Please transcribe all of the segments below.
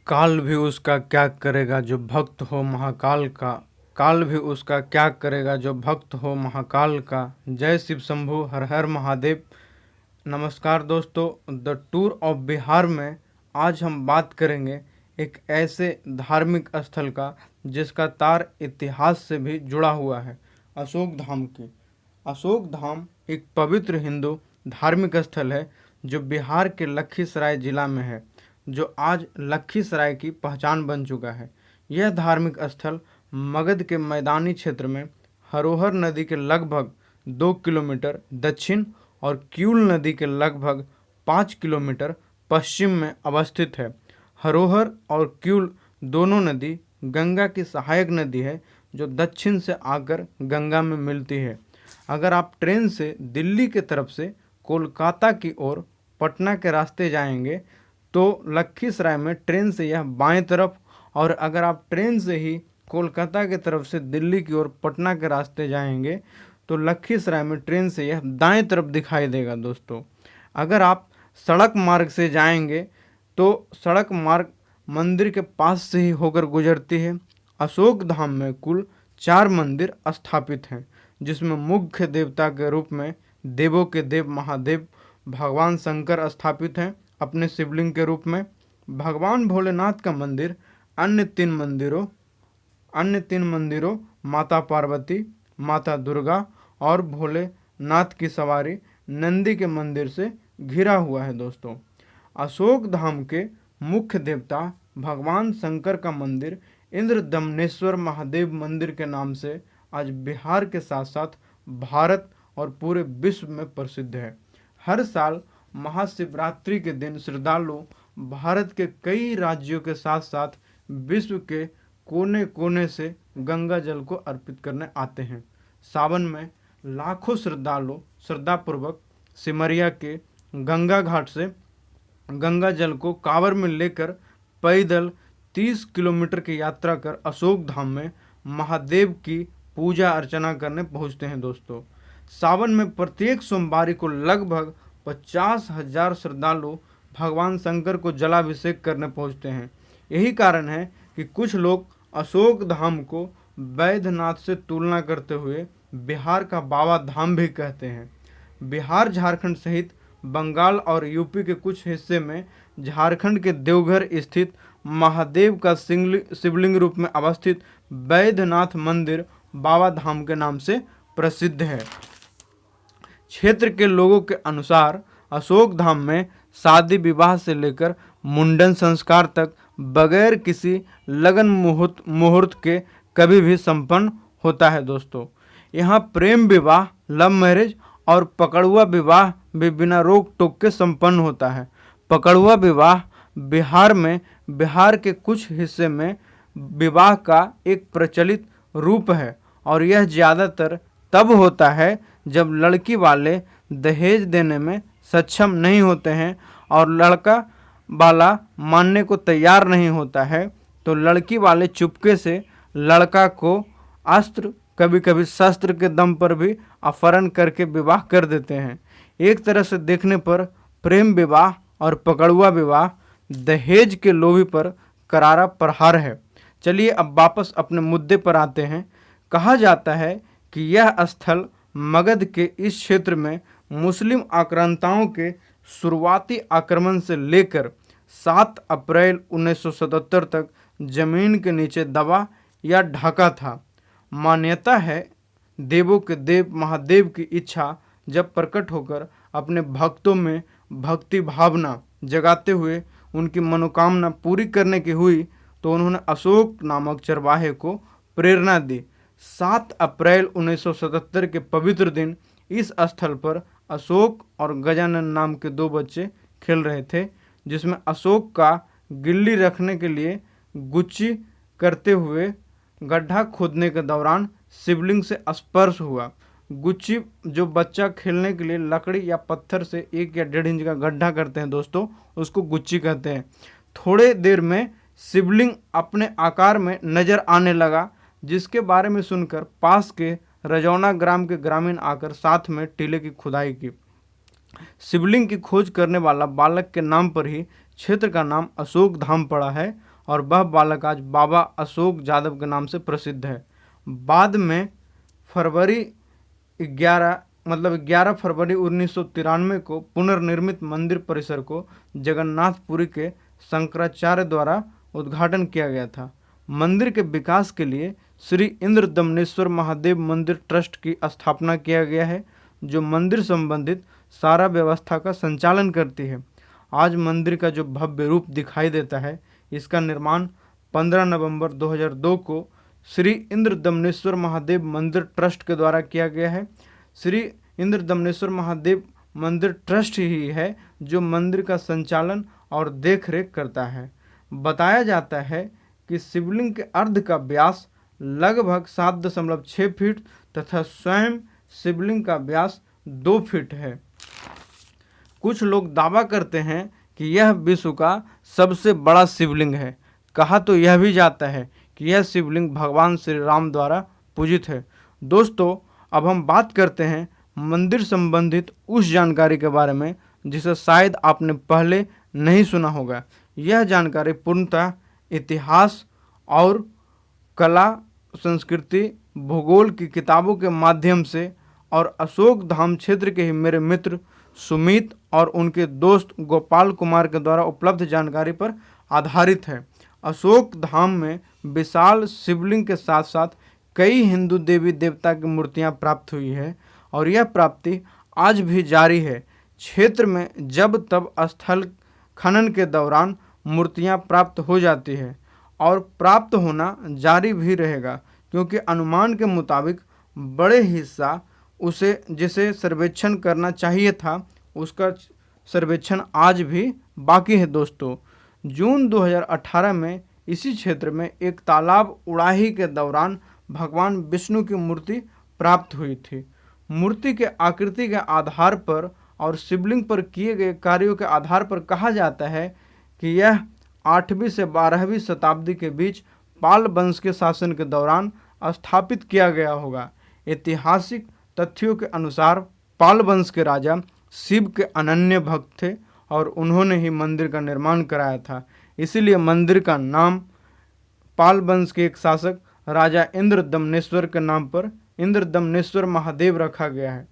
काल भी उसका क्या करेगा जो भक्त हो महाकाल का। काल भी उसका क्या करेगा जो भक्त हो महाकाल का। जय शिव शंभू, हर हर महादेव। नमस्कार दोस्तों, द टूर ऑफ बिहार में आज हम बात करेंगे एक ऐसे धार्मिक स्थल का जिसका तार इतिहास से भी जुड़ा हुआ है, अशोक धाम की। अशोक धाम एक पवित्र हिंदू धार्मिक स्थल है जो बिहार के लखीसराय जिला में है, जो आज लखीसराय की पहचान बन चुका है। यह धार्मिक स्थल मगध के मैदानी क्षेत्र में हरोहर नदी के लगभग 2 किलोमीटर दक्षिण और क्यूल नदी के लगभग 5 किलोमीटर पश्चिम में अवस्थित है। हरोहर और क्यूल दोनों नदी गंगा की सहायक नदी है जो दक्षिण से आकर गंगा में मिलती है। अगर आप ट्रेन से दिल्ली के तरफ से कोलकाता की ओर पटना के रास्ते जाएंगे तो लखीसराय में ट्रेन से यह बाएं तरफ, और अगर आप ट्रेन से ही कोलकाता की तरफ से दिल्ली की ओर पटना के रास्ते जाएंगे तो लखीसराय में ट्रेन से यह दाएं तरफ दिखाई देगा दोस्तों। अगर आप सड़क मार्ग से जाएंगे तो सड़क मार्ग मंदिर के पास से ही होकर गुजरती है। अशोक धाम में कुल 4 मंदिर स्थापित हैं, जिसमें मुख्य देवता के रूप में देवों के देव महादेव भगवान शंकर स्थापित हैं अपने शिवलिंग के रूप में। भगवान भोलेनाथ का मंदिर अन्य तीन मंदिरों माता पार्वती, माता दुर्गा और भोलेनाथ की सवारी नंदी के मंदिर से घिरा हुआ है दोस्तों। अशोक धाम के मुख्य देवता भगवान शंकर का मंदिर इंद्रदमनेश्वर महादेव मंदिर के नाम से आज बिहार के साथ साथ भारत और पूरे विश्व में प्रसिद्ध है। हर साल महाशिवरात्रि के दिन श्रद्धालु भारत के कई राज्यों के साथ साथ विश्व के कोने कोने से गंगा जल को अर्पित करने आते हैं। सावन में लाखों श्रद्धालु श्रद्धापूर्वक सिमरिया के गंगा घाट से गंगा जल को कांवर में लेकर पैदल 30 किलोमीटर की यात्रा कर अशोक धाम में महादेव की पूजा अर्चना करने पहुंचते हैं दोस्तों। सावन में प्रत्येक सोमवारी को लगभग 50,000 श्रद्धालु भगवान शंकर को जलाभिषेक करने पहुंचते हैं। यही कारण है कि कुछ लोग अशोक धाम को बैद्यनाथ से तुलना करते हुए बिहार का बाबा धाम भी कहते हैं। बिहार, झारखंड सहित बंगाल और यूपी के कुछ हिस्से में झारखंड के देवघर स्थित महादेव का शिवलिंग रूप में अवस्थित बैद्यनाथ मंदिर बाबा धाम के नाम से प्रसिद्ध है। क्षेत्र के लोगों के अनुसार अशोक धाम में शादी विवाह से लेकर मुंडन संस्कार तक बगैर किसी लगन मुहूर्त के कभी भी संपन्न होता है दोस्तों। यहाँ प्रेम विवाह, लव मैरिज और पकड़ुआ विवाह भी बिना रोक टोक के संपन्न होता है। पकड़ुआ विवाह बिहार के कुछ हिस्से में विवाह का एक प्रचलित रूप है और यह ज़्यादातर तब होता है जब लड़की वाले दहेज देने में सक्षम नहीं होते हैं और लड़का वाला मानने को तैयार नहीं होता है, तो लड़की वाले चुपके से लड़का को अस्त्र, कभी कभी शस्त्र के दम पर भी अपहरण करके विवाह कर देते हैं। एक तरह से देखने पर प्रेम विवाह और पकड़ुआ विवाह दहेज के लोभी पर करारा प्रहार है। चलिए अब वापस अपने मुद्दे पर आते हैं। कहा जाता है कि यह स्थल मगध के इस क्षेत्र में मुस्लिम आक्रांताओं के शुरुआती आक्रमण से लेकर 7 अप्रैल 1977 तक जमीन के नीचे दबा या ढका था। मान्यता है देवों के देव महादेव की इच्छा जब प्रकट होकर अपने भक्तों में भक्ति भावना जगाते हुए उनकी मनोकामना पूरी करने की हुई तो उन्होंने अशोक नामक चरवाहे को प्रेरणा दी। 7 अप्रैल 1977 के पवित्र दिन इस स्थल पर अशोक और गजानन नाम के 2 बच्चे खेल रहे थे, जिसमें अशोक का गिल्ली रखने के लिए गुच्ची करते हुए गड्ढा खोदने के दौरान शिवलिंग से स्पर्श हुआ। गुच्ची जो बच्चा खेलने के लिए लकड़ी या पत्थर से 1 या 1.5 इंच का गड्ढा करते हैं दोस्तों, उसको गुच्ची कहते हैं। थोड़े देर में शिवलिंग अपने आकार में नजर आने लगा, जिसके बारे में सुनकर पास के रजौना ग्राम के ग्रामीण आकर साथ में टीले की खुदाई की। शिवलिंग की खोज करने वाला बालक के नाम पर ही क्षेत्र का नाम अशोक धाम पड़ा है और वह बालक आज बाबा अशोक यादव के नाम से प्रसिद्ध है। बाद में फरवरी 11 फरवरी 1993 को पुनर्निर्मित मंदिर परिसर को जगन्नाथपुरी के शंकराचार्य द्वारा उद्घाटन किया गया था। मंदिर के विकास के लिए श्री इंद्र दमनेश्वर महादेव मंदिर ट्रस्ट की स्थापना किया गया है, जो मंदिर संबंधित सारा व्यवस्था का संचालन करती है। आज मंदिर का जो भव्य रूप दिखाई देता है, इसका निर्माण 15 नवंबर 2002 को श्री इंद्र दमनेश्वर महादेव मंदिर ट्रस्ट के द्वारा किया गया है। श्री इंद्र दमनेश्वर महादेव मंदिर ट्रस्ट ही है जो मंदिर का संचालन और देखरेख करता है। बताया जाता है कि शिवलिंग के अर्ध का व्यास लगभग 7.6 फीट तथा स्वयं शिवलिंग का व्यास 2 फीट है। कुछ लोग दावा करते हैं कि यह विश्व का सबसे बड़ा शिवलिंग है। कहा तो यह भी जाता है कि यह शिवलिंग भगवान श्री राम द्वारा पूजित है। दोस्तों, अब हम बात करते हैं मंदिर संबंधित उस जानकारी के बारे में जिसे शायद आपने पहले नहीं सुना होगा। यह जानकारी पूर्णतः इतिहास और कला, संस्कृति, भूगोल की किताबों के माध्यम से और अशोक धाम क्षेत्र के ही मेरे मित्र सुमित और उनके दोस्त गोपाल कुमार के द्वारा उपलब्ध जानकारी पर आधारित है। अशोक धाम में विशाल शिवलिंग के साथ साथ कई हिंदू देवी देवता की मूर्तियां प्राप्त हुई है और यह प्राप्ति आज भी जारी है। क्षेत्र में जब तब स्थल खनन के दौरान मूर्तियां प्राप्त हो जाती है और प्राप्त होना जारी भी रहेगा, क्योंकि अनुमान के मुताबिक बड़े हिस्सा उसे जिसे सर्वेक्षण करना चाहिए था उसका सर्वेक्षण आज भी बाकी है। दोस्तों, जून 2018 में इसी क्षेत्र में एक तालाब उड़ाही के दौरान भगवान विष्णु की मूर्ति प्राप्त हुई थी। मूर्ति के आकृति के आधार पर और शिवलिंग पर किए गए कार्यों के आधार पर कहा जाता है कि यह 8वीं से 12वीं शताब्दी के बीच पाल वंश के शासन के दौरान स्थापित किया गया होगा। ऐतिहासिक तथ्यों के अनुसार पाल वंश के राजा शिव के अनन्य भक्त थे और उन्होंने ही मंदिर का निर्माण कराया था। इसीलिए मंदिर का नाम पाल वंश के एक शासक राजा इंद्र दमनेश्वर के नाम पर इंद्र दमनेश्वर महादेव रखा गया है।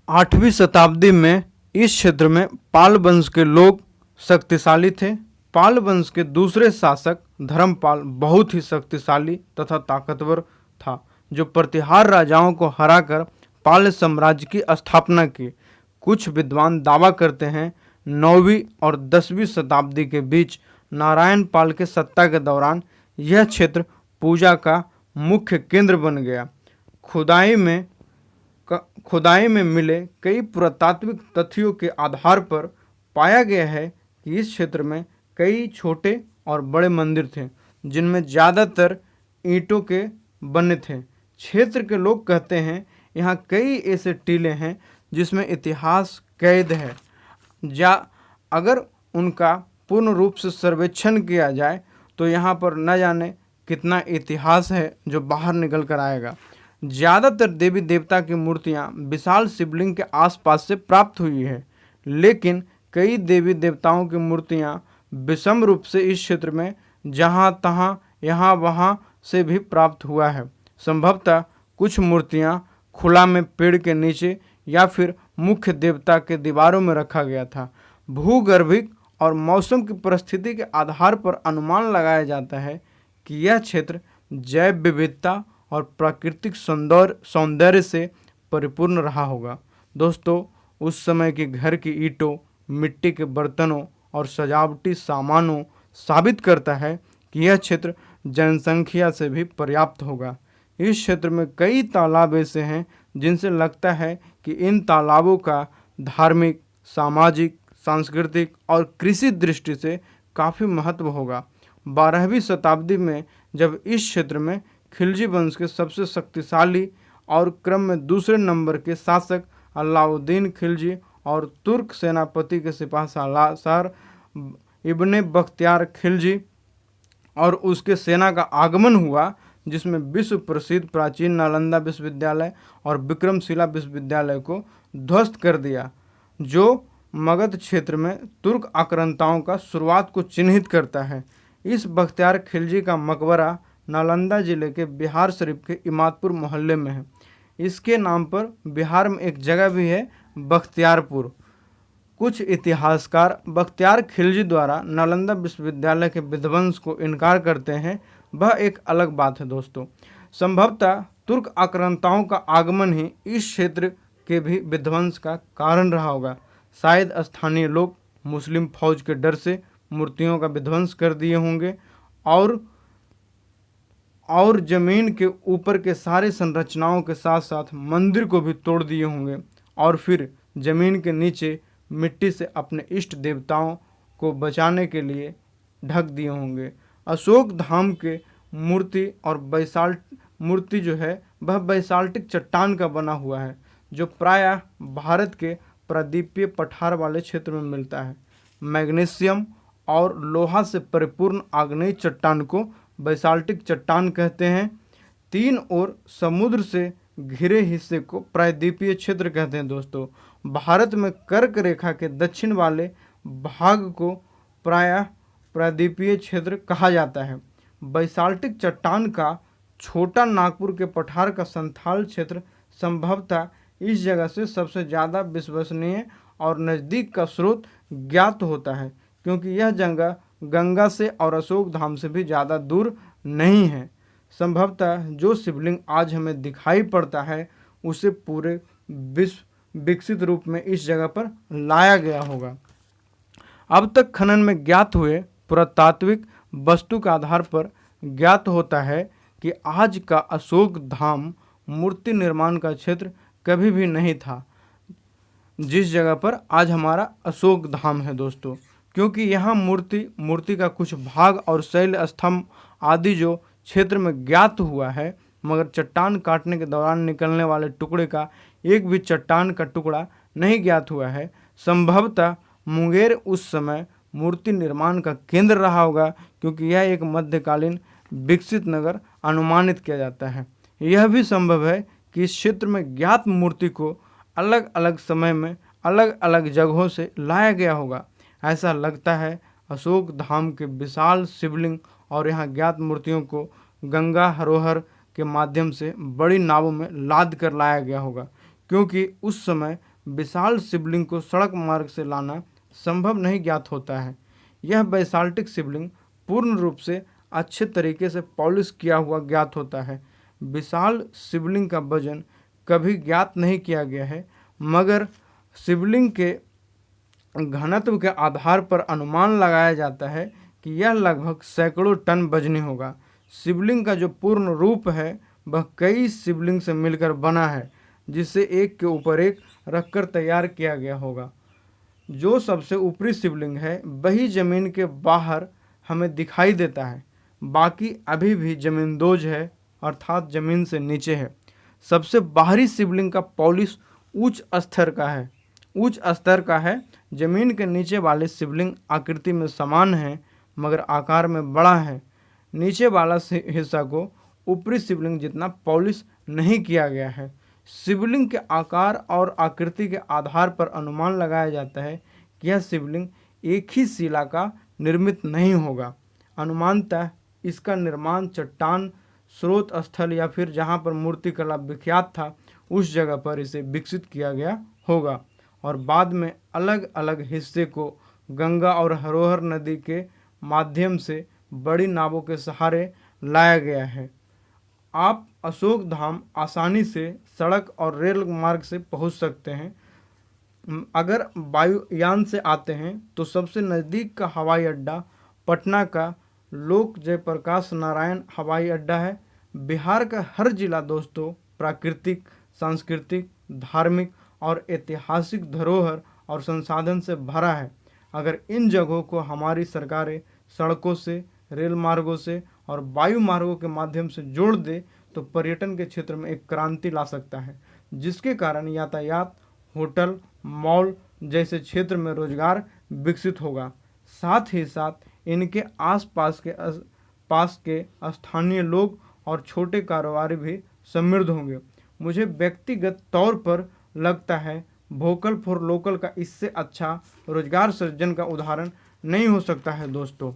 8वीं शताब्दी में इस क्षेत्र में पाल वंश के लोग शक्तिशाली थे। पाल वंश के दूसरे शासक धर्मपाल बहुत ही शक्तिशाली तथा ताकतवर था, जो प्रतिहार राजाओं को हराकर पाल साम्राज्य की स्थापना की। कुछ विद्वान दावा करते हैं 9वीं और 10वीं शताब्दी के बीच नारायण पाल के सत्ता के दौरान यह क्षेत्र पूजा का मुख्य केंद्र बन गया। खुदाई में मिले कई पुरातात्विक तथ्यों के आधार पर पाया गया है कि इस क्षेत्र में कई छोटे और बड़े मंदिर थे, जिनमें ज़्यादातर ईंटों के बने थे। क्षेत्र के लोग कहते हैं यहाँ कई ऐसे टीले हैं जिसमें इतिहास कैद है। अगर उनका पूर्ण रूप से सर्वेक्षण किया जाए तो यहाँ पर न जाने कितना इतिहास है जो बाहर निकल कर आएगा। ज़्यादातर देवी देवता की मूर्तियाँ विशाल शिवलिंग के आसपास से प्राप्त हुई है, लेकिन कई देवी देवताओं की मूर्तियाँ विषम रूप से इस क्षेत्र में जहाँ तहाँ यहाँ वहाँ से भी प्राप्त हुआ है। संभवतः कुछ मूर्तियाँ खुला में पेड़ के नीचे या फिर मुख्य देवता के दीवारों में रखा गया था। भूगर्भिक और मौसम की परिस्थिति के आधार पर अनुमान लगाया जाता है कि यह क्षेत्र जैव विविधता और प्राकृतिक सौंदर्य से परिपूर्ण रहा होगा। दोस्तों, उस समय के घर की ईंटों, मिट्टी के बर्तनों और सजावटी सामानों साबित करता है कि यह क्षेत्र जनसंख्या से भी पर्याप्त होगा। इस क्षेत्र में कई तालाब ऐसे हैं जिनसे लगता है कि इन तालाबों का धार्मिक, सामाजिक, सांस्कृतिक और कृषि दृष्टि से काफ़ी महत्व होगा। 12वीं शताब्दी में जब इस क्षेत्र में खिलजी वंश के सबसे शक्तिशाली और क्रम में दूसरे नंबर के शासक अलाउद्दीन खिलजी और तुर्क सेनापति के सिपाहसालार इब्ने बख्तियार खिलजी और उसके सेना का आगमन हुआ, जिसमें विश्व प्रसिद्ध प्राचीन नालंदा विश्वविद्यालय और विक्रमशिला विश्वविद्यालय को ध्वस्त कर दिया, जो मगध क्षेत्र में तुर्क आक्रांताओं का शुरुआत को चिन्हित करता है। इस बख्तियार खिलजी का मकबरा नालंदा जिले के बिहार शरीफ के इमादपुर मोहल्ले में है। इसके नाम पर बिहार में एक जगह भी है, बख्तियारपुर। कुछ इतिहासकार बख्तियार खिलजी द्वारा नालंदा विश्वविद्यालय के विध्वंस को इनकार करते हैं, वह एक अलग बात है दोस्तों। संभवतः तुर्क आक्रांताओं का आगमन ही इस क्षेत्र के भी विध्वंस का कारण रहा होगा। शायद स्थानीय लोग मुस्लिम फौज के डर से मूर्तियों का विध्वंस कर दिए होंगे और जमीन के ऊपर के सारे संरचनाओं के साथ साथ मंदिर को भी तोड़ दिए होंगे और फिर जमीन के नीचे मिट्टी से अपने इष्ट देवताओं को बचाने के लिए ढक दिए होंगे। अशोक धाम के मूर्ति और मूर्ति जो है वह बैसाल्टिक चट्टान का बना हुआ है, जो प्रायः भारत के प्रायद्वीपीय पठार वाले क्षेत्र में मिलता है। मैग्नीशियम और लोहा से परिपूर्ण आग्नेय चट्टान को बैसाल्टिक चट्टान कहते हैं। तीन ओर समुद्र से घिरे हिस्से को प्रायद्वीपीय क्षेत्र कहते हैं दोस्तों। भारत में कर्क रेखा के दक्षिण वाले भाग को प्रायः प्रायद्वीपीय क्षेत्र कहा जाता है। बैसाल्टिक चट्टान का छोटा नागपुर के पठार का संथाल क्षेत्र संभवतः इस जगह से सबसे ज़्यादा विश्वसनीय और नज़दीक का स्रोत ज्ञात होता है, क्योंकि यह जगह गंगा से और अशोक धाम से भी ज़्यादा दूर नहीं है। संभवतः जो शिवलिंग आज हमें दिखाई पड़ता है उसे पूरे विश्व विकसित रूप में इस जगह पर लाया गया होगा। अब तक खनन में ज्ञात हुए पुरातात्विक वस्तु के आधार पर ज्ञात होता है कि आज का अशोक धाम मूर्ति निर्माण का क्षेत्र कभी भी नहीं था, जिस जगह पर आज हमारा अशोक धाम है दोस्तों, क्योंकि यहाँ मूर्ति का कुछ भाग और शैल स्तंभ आदि जो क्षेत्र में ज्ञात हुआ है, मगर चट्टान काटने के दौरान निकलने वाले टुकड़े का एक भी चट्टान का टुकड़ा नहीं ज्ञात हुआ है। संभवतः मुंगेर उस समय मूर्ति निर्माण का केंद्र रहा होगा, क्योंकि यह एक मध्यकालीन विकसित नगर अनुमानित किया जाता है। यह भी संभव है कि इस क्षेत्र में ज्ञात मूर्ति को अलग अलग समय में अलग अलग जगहों से लाया गया होगा। ऐसा लगता है अशोक धाम के विशाल शिवलिंग और यहाँ ज्ञात मूर्तियों को गंगा हरोहर के माध्यम से बड़ी नावों में लाद कर लाया गया होगा, क्योंकि उस समय विशाल शिवलिंग को सड़क मार्ग से लाना संभव नहीं ज्ञात होता है। यह बैसाल्टिक शिवलिंग पूर्ण रूप से अच्छे तरीके से पॉलिश किया हुआ ज्ञात होता है। विशाल शिवलिंग का वजन कभी ज्ञात नहीं किया गया है, मगर शिवलिंग के घनत्व के आधार पर अनुमान लगाया जाता है कि यह लगभग सैकड़ों टन वजनी होगा। शिवलिंग का जो पूर्ण रूप है वह कई शिवलिंग से मिलकर बना है, जिसे एक के ऊपर एक रखकर तैयार किया गया होगा। जो सबसे ऊपरी शिवलिंग है वही जमीन के बाहर हमें दिखाई देता है, बाकी अभी भी जमींदोज है, अर्थात जमीन से नीचे है। सबसे बाहरी शिवलिंग का पॉलिश उच्च स्तर का है। जमीन के नीचे वाले शिवलिंग आकृति में समान है, मगर आकार में बड़ा है। नीचे वाला हिस्सा को ऊपरी शिवलिंग जितना पॉलिश नहीं किया गया है। शिवलिंग के आकार और आकृति के आधार पर अनुमान लगाया जाता है कि यह शिवलिंग एक ही शिला का निर्मित नहीं होगा। अनुमानतः इसका निर्माण चट्टान स्रोत स्थल या फिर जहाँ पर मूर्तिकला विख्यात था उस जगह पर इसे विकसित किया गया होगा और बाद में अलग अलग हिस्से को गंगा और हरोहर नदी के माध्यम से बड़ी नावों के सहारे लाया गया है। आप अशोक धाम आसानी से सड़क और रेल मार्ग से पहुंच सकते हैं। अगर वायुयान से आते हैं तो सबसे नज़दीक का हवाई अड्डा पटना का लोक जयप्रकाश नारायण हवाई अड्डा है। बिहार का हर जिला दोस्तों प्राकृतिक, सांस्कृतिक, धार्मिक और ऐतिहासिक धरोहर और संसाधन से भरा है। अगर इन जगहों को हमारी सरकारें सड़कों से, रेल मार्गों से और वायु मार्गों के माध्यम से जोड़ दे तो पर्यटन के क्षेत्र में एक क्रांति ला सकता है, जिसके कारण यातायात, होटल, मॉल जैसे क्षेत्र में रोजगार विकसित होगा। साथ ही साथ इनके पास के स्थानीय लोग और छोटे कारोबारी भी समृद्ध होंगे। मुझे व्यक्तिगत तौर पर लगता है वोकल फॉर लोकल का इससे अच्छा रोजगार सृजन का उदाहरण नहीं हो सकता है दोस्तों।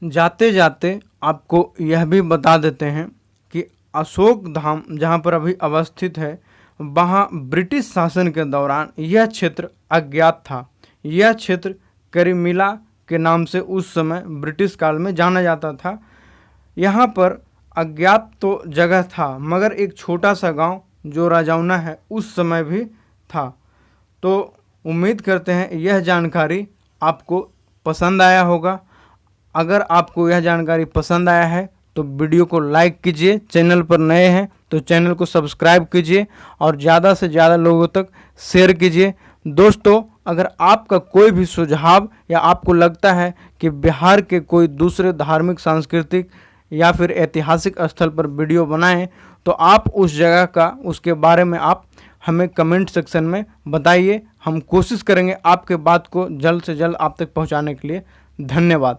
जाते जाते आपको यह भी बता देते हैं कि अशोक धाम जहाँ पर अभी अवस्थित है, वहाँ ब्रिटिश शासन के दौरान यह क्षेत्र अज्ञात था। यह क्षेत्र करीमिला के नाम से उस समय ब्रिटिश काल में जाना जाता था। यहाँ पर अज्ञात तो जगह था, मगर एक छोटा सा गांव जो राजौना है उस समय भी था। तो उम्मीद करते हैं यह जानकारी आपको पसंद आया होगा। अगर आपको यह जानकारी पसंद आया है तो वीडियो को लाइक कीजिए, चैनल पर नए हैं तो चैनल को सब्सक्राइब कीजिए और ज़्यादा से ज़्यादा लोगों तक शेयर कीजिए। दोस्तों, अगर आपका कोई भी सुझाव या आपको लगता है कि बिहार के कोई दूसरे धार्मिक, सांस्कृतिक या फिर ऐतिहासिक स्थल पर वीडियो बनाएं, तो आप उस जगह का, उसके बारे में आप हमें कमेंट सेक्शन में बताइए। हम कोशिश करेंगे आपके बात को जल्द से जल्द आप तक पहुंचाने के लिए। धन्यवाद।